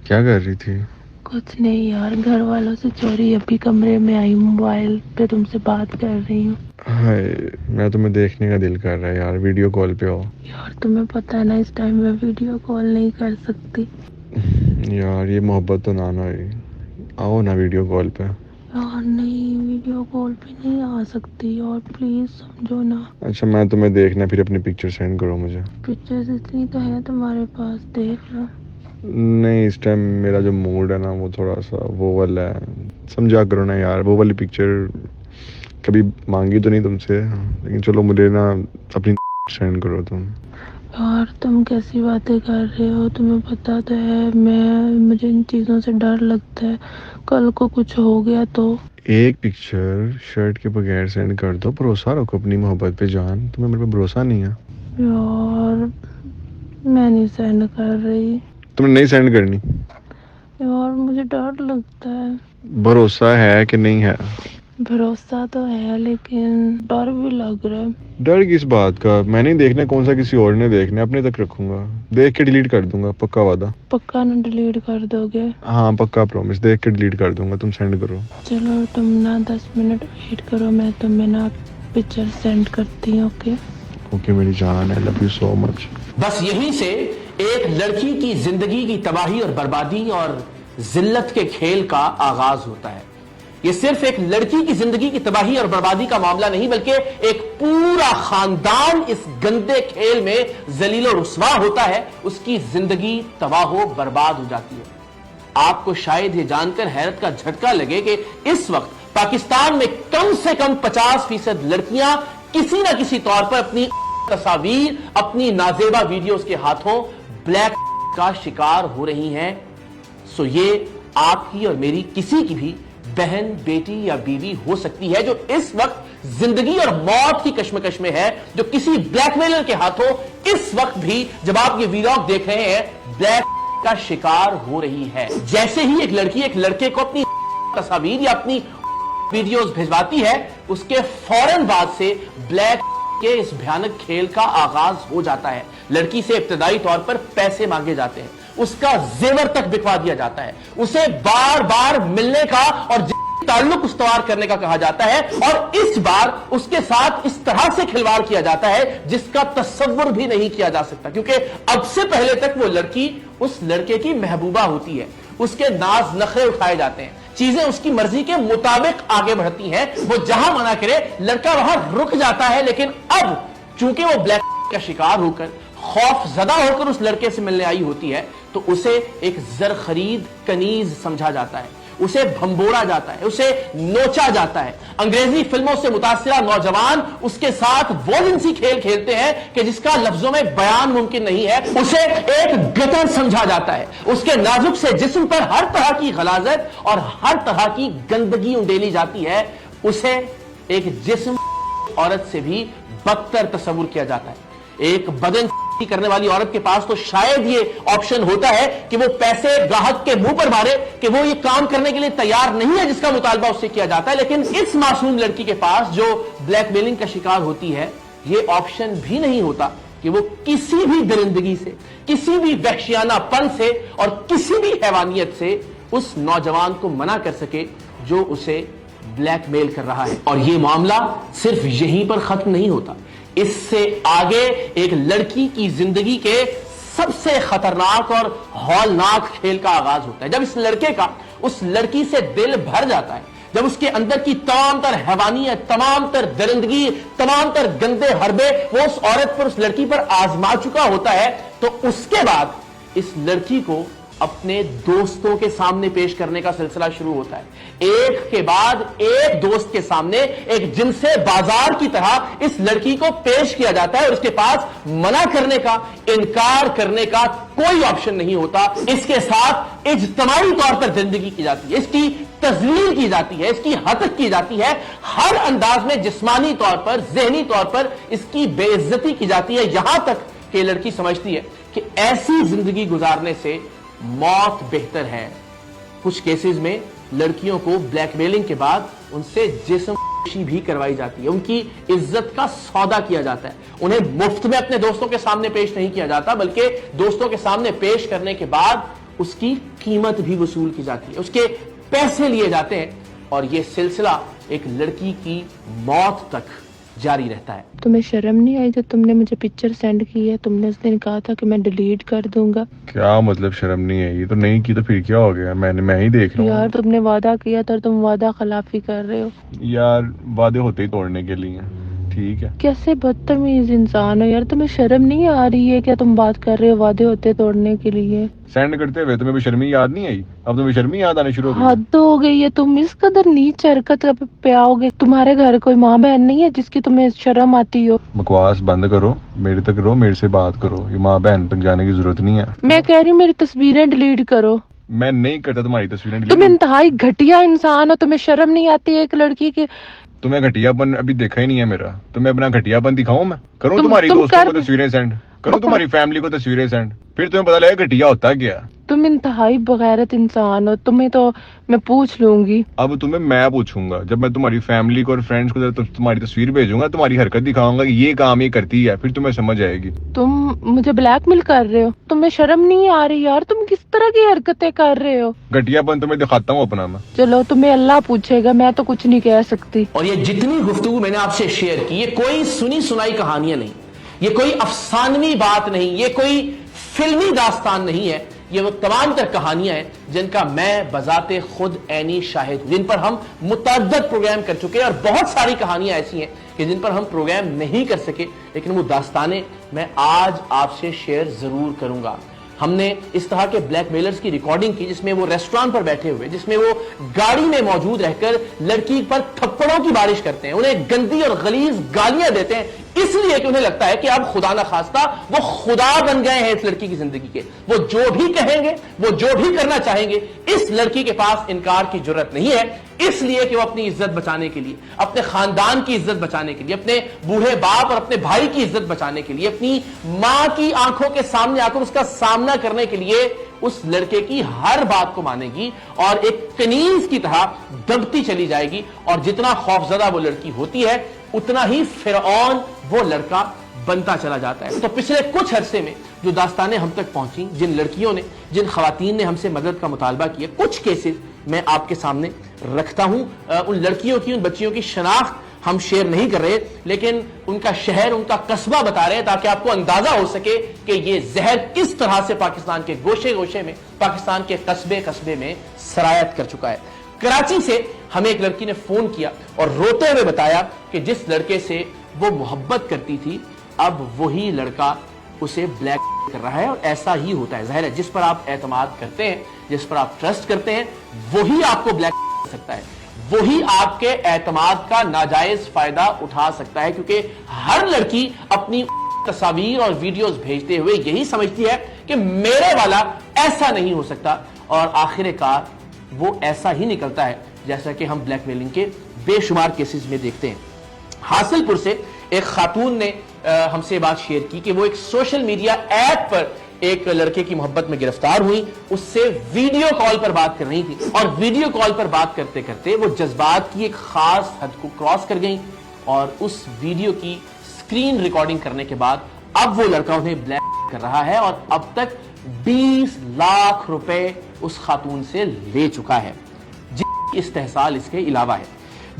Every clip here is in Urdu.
کیا کر رہی تھی؟ کچھ نہیں یار، گھر والوں سے چوری ابھی کمرے میں آئی، موبائل پہ تم سے بات کر رہی ہوں. ہائے، میں تمہیں دیکھنے کا دل کر رہا ہے یار، ویڈیو کال پہ ہو. یار تمہیں پتہ ہے نا اس ٹائم میں ویڈیو کال نہیں کر سکتی. یار یہ محبت تو نہ ہوئی، آؤ نا ویڈیو کال پہ. یار نہیں، ویڈیو کال پہ نہیں آ سکتی اور پلیز سمجھو نا. اچھا میں تمہیں دیکھنا، پھر اپنی پکچر سینڈ کرو مجھے. پکچرز اتنی تو ہے تمہارے پاس، دیکھ لو. نہیں، اس ٹائم میرا جو موڈ ہے نا وہ تھوڑا سا وہ والا ہے، سمجھا کرو نا یار. وہ والی پکچر کبھی مانگی تو نہیں تم سے، لیکن چلو مجھے نا اپنی سینڈ کرو تم. یار تم کیسی باتیں کر رہے ہو؟ تمہیں پتہ تو ہے مجھے ان چیزوں سے ڈر لگتا ہے، کل کو کچھ ہو گیا تو. ایک پکچر شرٹ کے بغیر سینڈ کر دو، بھروسہ رکھو اپنی محبت پہ جان. تمہیں میرے پہ بھروسہ نہیں ہے؟ یار میں نہیں سینڈ کر رہی. تم نے نہیں سینڈ کرنی؟ یار مجھے ڈر لگتا ہے. بھروسہ ہے کہ نہیں ہے؟ بھروسہ تو ہے لیکن ڈر بھی لگ رہا ہے. ڈر کس بات کا؟ میں نہیں دیکھنا، کون سا کسی اور نے دیکھنا، اپنے تک رکھوں گا. دیکھ کے ڈیلیٹ کر دوں گا، پکا وعدہ. پکا نہ ڈیلیٹ کر دو گے؟ ہاں پکا پرومس، دیکھ کے ڈیلیٹ کر دوں گا. تم سینڈ کرو. چلو تم نا 10 منٹ ویٹ کرو، میں تمہیں نا پکچر سینڈ کرتی ہوں. اوکے اوکے میری جان، آئی لو یو سو مچ. بس یہیں سے ایک لڑکی کی زندگی کی تباہی اور بربادی اور ذلت کے کھیل کا آغاز ہوتا ہے. یہ صرف ایک لڑکی کی زندگی کی تباہی اور بربادی کا معاملہ نہیں، بلکہ ایک پورا خاندان اس گندے کھیل میں ذلیل و رسوا ہوتا ہے. اس کی زندگی تباہ و برباد ہو جاتی ہے. آپ کو شاید یہ جان کر حیرت کا جھٹکا لگے کہ اس وقت پاکستان میں کم سے کم 50% لڑکیاں کسی نہ کسی طور پر اپنی تصاویر، اپنی نازیبا ویڈیوز کے ہاتھوں بلیک کا شکار ہو رہی ہیں. سو یہ آپ کی اور میری کسی کی بھی بہن، بیٹی یا بیوی ہو سکتی ہے جو اس وقت زندگی اور موت کی کشمکش میں ہے، جو کسی بلیک میلر کے ہاتھوں اس وقت بھی جب آپ یہ ویلاگ دیکھ رہے ہیں بلیک کا شکار ہو رہی ہے. جیسے ہی ایک لڑکی ایک لڑکے کو اپنی تصاویر یا اپنی ویڈیوز بھیجواتی ہے، اس کے فوراً بعد سے بلیک کے اس بھیانک کھیل کا آغاز ہو جاتا ہے. لڑکی سے ابتدائی طور پر پیسے مانگے جاتے ہیں، اس کا زیور تک بکوا دیا جاتا ہے، اسے بار بار ملنے کا اور تعلق استوار کرنے کا کہا جاتا ہے، اور اس بار اس کے ساتھ اس طرح سے کھلواڑ کیا جاتا ہے جس کا تصور بھی نہیں کیا جا سکتا، کیونکہ اب سے پہلے تک وہ لڑکی اس لڑکے کی محبوبہ ہوتی ہے. اس کے ناز نخرے اٹھائے جاتے ہیں، چیزیں اس کی مرضی کے مطابق آگے بڑھتی ہیں، وہ جہاں منع کرے لڑکا وہاں رک جاتا ہے. لیکن اب چونکہ وہ بلیک کا شکار ہو کر خوف زدہ ہو کر اس لڑکے سے ملنے آئی ہوتی ہے، تو اسے ایک زر خرید کنیز سمجھا جاتا ہے، اسے بھمبوڑا جاتا ہے، اسے نوچا جاتا ہے. انگریزی فلموں سے متاثرہ نوجوان اس کے ساتھ وہ جنسی کھیل کھیلتے ہیں کہ جس کا لفظوں میں بیان ممکن نہیں ہے. اسے ایک گٹر سمجھا جاتا ہے، اس کے نازک سے جسم پر ہر طرح کی غلاظت اور ہر طرح کی گندگی انڈیلی جاتی ہے. اسے ایک جسم عورت سے بھی بدتر تصور کیا جاتا ہے. ایک بدن کرنے والی عورت کے پاس تو شاید یہ آپشن ہوتا ہے کہ وہ پیسے گاہک کے منہ پر مارے کہ وہ یہ کام کرنے کے لیے تیار نہیں ہے جس کا مطالبہ اس سے کیا جاتا ہے. لیکن اس معصوم لڑکی کے پاس جو بلیک میلنگ کا شکار ہوتی ہے، یہ آپشن بھی نہیں ہوتا کہ وہ کسی بھی درندگی سے، کسی بھی وحشیانہ پن سے اور کسی بھی حیوانیت سے اس نوجوان کو منع کر سکے جو اسے بلیک میل کر رہا ہے. اور یہ معاملہ صرف یہیں پر ختم نہیں ہوتا، اس سے آگے ایک لڑکی کی زندگی کے سب سے خطرناک اور ہولناک کھیل کا آغاز ہوتا ہے. جب اس لڑکے کا اس لڑکی سے دل بھر جاتا ہے، جب اس کے اندر کی تمام تر حیوانیت، تمام تر درندگی، تمام تر گندے حربے وہ اس عورت پر، اس لڑکی پر آزما چکا ہوتا ہے، تو اس کے بعد اس لڑکی کو اپنے دوستوں کے سامنے پیش کرنے کا سلسلہ شروع ہوتا ہے. ایک کے بعد ایک دوست کے سامنے ایک جنس بازار کی طرح اس لڑکی کو پیش کیا جاتا ہے، اور اس کے پاس منع کرنے کا، انکار کرنے کا کوئی آپشن نہیں ہوتا. اس کے ساتھ اجتماعی طور پر زندگی کی جاتی ہے، اس کی تذلیل کی جاتی ہے، اس کی ہتک کی جاتی ہے، ہر انداز میں جسمانی طور پر، ذہنی طور پر اس کی بے عزتی کی جاتی ہے. یہاں تک کہ لڑکی سمجھتی ہے کہ ایسی زندگی گزارنے سے موت بہتر ہے. کچھ کیسز میں لڑکیوں کو بلیک میلنگ کے بعد ان سے جسم بھی کروائی جاتی ہے، ان کی عزت کا سودا کیا جاتا ہے. انہیں مفت میں اپنے دوستوں کے سامنے پیش نہیں کیا جاتا، بلکہ دوستوں کے سامنے پیش کرنے کے بعد اس کی قیمت بھی وصول کی جاتی ہے, اس کے پیسے لیے جاتے ہیں, اور یہ سلسلہ ایک لڑکی کی موت تک جاری رہتا ہے. تمہیں شرم نہیں آئی جب تم نے مجھے پکچر سینڈ کی ہے؟ تم نے اس دن کہا تھا کہ میں ڈیلیٹ کر دوں گا. کیا مطلب شرم نہیں ہے؟ یہ تو نہیں کی تو پھر کیا ہو گیا؟ میں ہی دیکھ رہا ہوں. یار تم نے وعدہ کیا تھا اور تم وعدہ خلافی کر رہے ہو. یار وعدے ہوتے ہی توڑنے کے لیے. ٹھیک ہے. کیسے بدتمیز انسان ہو یار, تمہیں شرم نہیں آ رہی ہے کیا تم بات کر رہے ہو وعدے ہوتے توڑنے کے لیے؟ سینڈ کرتے ہوئے تمہیں بھی شرمی یاد نہیں آئی؟ اب تمہیں شرمی یاد آنے شروع ہو گئی. حد ہو گئی ہے, تم اس قدر نیچ حرکت پہ آؤ گے. تمہارے گھر کوئی ماں بہن نہیں ہے جس کی تمہیں شرم آتی ہو؟ بکواس بند کرو, میرے تک رہو, میرے سے بات کرو. یہ ماں بہن تک جانے کی ضرورت نہیں ہے. میں کہہ رہی ہوں میری تصویریں ڈیلیٹ کرو. میں نہیں کرتا تمہاری تصویریں تم delete. انتہائی گھٹیا انسان ہو, تمہیں شرم نہیں آتی ایک لڑکی کی؟ تمہیں گھٹیا پن ابھی دیکھا ہی نہیں ہے میرا. تمہیں اپنا گھٹیا پن دکھاؤں میں؟ کروں تم تمہاری دوستوں کر کو تصویریں سینڈ, کروں تمہاری فیملی کو تصویریں سینڈ, پھر تمہیں پتا لگے گھٹیا ہوتا کیا. تم انتہائی بغیرت انسان ہو. تمہیں تو میں پوچھ لوں گی. اب تمہیں میں پوچھوں گا, جب میں تمہاری فیملی کو اور فرینڈس کو تمہاری تصویر بھیجوں گا, تمہاری حرکت دکھاؤں گا کہ یہ کام یہ کرتی ہے, پھر تمہیں سمجھ آئے گی. تم مجھے بلیک میل کر رہے ہو؟ تمہیں شرم نہیں آ رہی یار؟ تم کس طرح کی حرکتیں کر رہے ہو؟ گھٹیا پن تمہیں دکھاتا ہوں اپنا میں. چلو تمہیں اللہ پوچھے گا, میں تو کچھ نہیں کہہ سکتی. اور یہ جتنی گفتگو میں نے آپ سے شیئر کی, یہ کوئی سنی سنائی کہانیاں نہیں, یہ کوئی افسانوی بات نہیں, یہ کوئی فلمی داستان نہیں ہے. یہ وہ تمام تر کہانیاں ہیں جن کا میں بذات خود عینی شاہد ہوں, جن پر ہم متعدد پروگرام کر چکے ہیں, اور بہت ساری کہانیاں ایسی ہیں کہ جن پر ہم پروگرام نہیں کر سکے, لیکن وہ داستانیں میں آج آپ سے شیئر ضرور کروں گا. ہم نے اس طرح کے بلیک میلرز کی ریکارڈنگ کی جس میں وہ ریسٹورانٹ پر بیٹھے ہوئے, جس میں وہ گاڑی میں موجود رہ کر لڑکی پر تھپڑوں کی بارش کرتے ہیں, انہیں گندی اور غلیظ گالیاں دیتے ہیں, اس لیے کہ انہیں لگتا ہے کہ اب خدا نہ خواستہ وہ خدا بن گئے ہیں اس لڑکی کی زندگی کے. وہ جو بھی کہیں گے, وہ جو بھی کرنا چاہیں گے, اس لڑکی کے پاس انکار کی جرت نہیں ہے, اس لیے کہ وہ اپنی عزت بچانے کے لیے, اپنے خاندان کی عزت بچانے کے لیے, اپنے بوڑھے باپ اور اپنے بھائی کی عزت بچانے کے لیے, اپنی ماں کی آنکھوں کے سامنے آ کر اس کا سامنا کرنے کے لیے اس لڑکے کی ہر بات کو مانے گی اور ایک کنیز کی طرح دبتی چلی جائے گی. اور جتنا خوفزدہ وہ لڑکی ہوتی ہے اتنا ہی فرعون وہ لڑکا بنتا چلا جاتا ہے. تو پچھلے کچھ عرصے میں جو داستانیں ہم تک پہنچی, جن لڑکیوں نے, جن خواتین نے ہم سے مدد کا مطالبہ کیا, کچھ کیسز میں آپ کے سامنے رکھتا ہوں. ان لڑکیوں کی, ان بچیوں کی شناخت ہم شیئر نہیں کر رہے, لیکن ان کا شہر, ان کا قصبہ بتا رہے ہیں تاکہ آپ کو اندازہ ہو سکے کہ یہ زہر کس طرح سے پاکستان کے گوشے گوشے میں, پاکستان کے قصبے قصبے میں سرایت کر چکا ہے. کراچی سے ہمیں ایک لڑکی نے فون کیا اور روتے ہوئے بتایا کہ جس لڑکے سے وہ محبت کرتی تھی, اب وہی لڑکا اسے بلیک کر رہا ہے. اور ایسا ہی ہوتا ہے, ظاہر ہے جس پر آپ اعتماد کرتے ہیں, جس پر آپ ٹرسٹ کرتے ہیں, وہی آپ کو بلیک کر سکتا ہے, وہی آپ کے اعتماد کا ناجائز فائدہ اٹھا سکتا ہے. کیونکہ ہر لڑکی اپنی تصاویر اور ویڈیوز بھیجتے ہوئے یہی سمجھتی ہے کہ میرے والا ایسا نہیں ہو سکتا, اور آخر کار وہ ایسا ہی نکلتا ہے جیسا کہ ہم بلیک میلنگ کے بے شمار کیسز میں دیکھتے ہیں. حاصل پور سے ایک خاتون نے ہم سے بات شیئر کی کہ وہ ایک سوشل میڈیا ایپ پر ایک لڑکے کی محبت میں گرفتار ہوئی, اس سے ویڈیو کال پر بات کر رہی تھی, اور ویڈیو کال پر بات کرتے کرتے وہ جذبات کی ایک خاص حد کو کراس کر گئیں, اور اس ویڈیو کی سکرین ریکارڈنگ کرنے کے بعد اب وہ لڑکا انہیں بلیک کر رہا ہے, اور اب تک 20 لاکھ روپے اس خاتون سے لے چکا ہے. استحصال اس کے علاوہ ہے.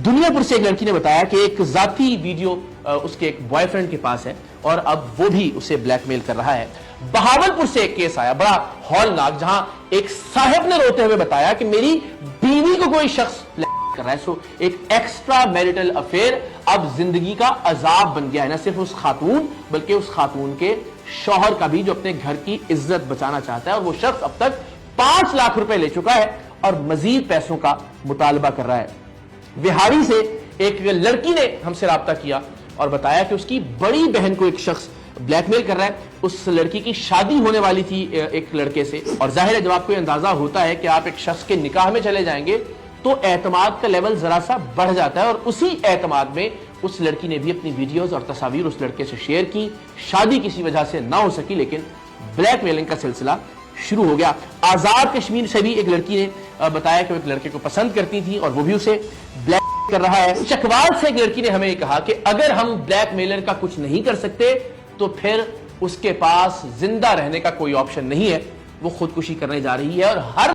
دنیا پور سے ایک لڑکی نے بتایا کہ ایک ذاتی ویڈیو اس کے ایک بوائے فرینڈ کے پاس ہے, اور اب وہ بھی اسے بلیک میل کر رہا ہے. بہاول پور سے ایک کیس آیا بڑا ہولناک, جہاں ایک صاحب نے روتے ہوئے بتایا کہ میری بیوی کو کوئی شخص بلیک کر رہا ہے. سو ایک ایکسٹرا میریٹل افیئر اب زندگی کا عذاب بن گیا ہے, نہ صرف اس خاتون بلکہ اس خاتون کے شوہر کا بھی, جو اپنے گھر کی عزت بچانا چاہتا ہے. اور وہ شخص اب تک 5 لاکھ روپے لے چکا ہے اور مزید پیسوں کا مطالبہ کر رہا ہے. بہاری سے ایک لڑکی نے ہم سے رابطہ کیا اور بتایا کہ اس کی بڑی بہن کو ایک شخص بلیک میل کر رہا ہے. اس لڑکی کی شادی ہونے والی تھی ایک لڑکے سے, اور ظاہر ہے جب آپ کو یہ اندازہ ہوتا ہے کہ آپ ایک شخص کے نکاح میں چلے جائیں گے تو اعتماد کا لیول ذرا سا بڑھ جاتا ہے, اور اسی اعتماد میں اس لڑکی نے بھی اپنی ویڈیوز اور تصاویر اس لڑکے سے شیئر کی. شادی کسی وجہ سے نہ ہو سکی, لیکن بلیک میلنگ کا سلسلہ شروع ہو گیا. آزاد کشمیر سے بھی ایک لڑکی نے بتایا کہ وہ ایک لڑکے کو پسند کرتی تھی اور وہ بھی اسے بلیک کر رہا ہے. چکوال سے ایک لڑکی نے ہمیں کہا کہ اگر ہم بلیک میلر کا کچھ نہیں کر سکتے تو پھر اس کے پاس زندہ رہنے کا کوئی آپشن نہیں ہے, وہ خودکشی کرنے جا رہی ہے. اور ہر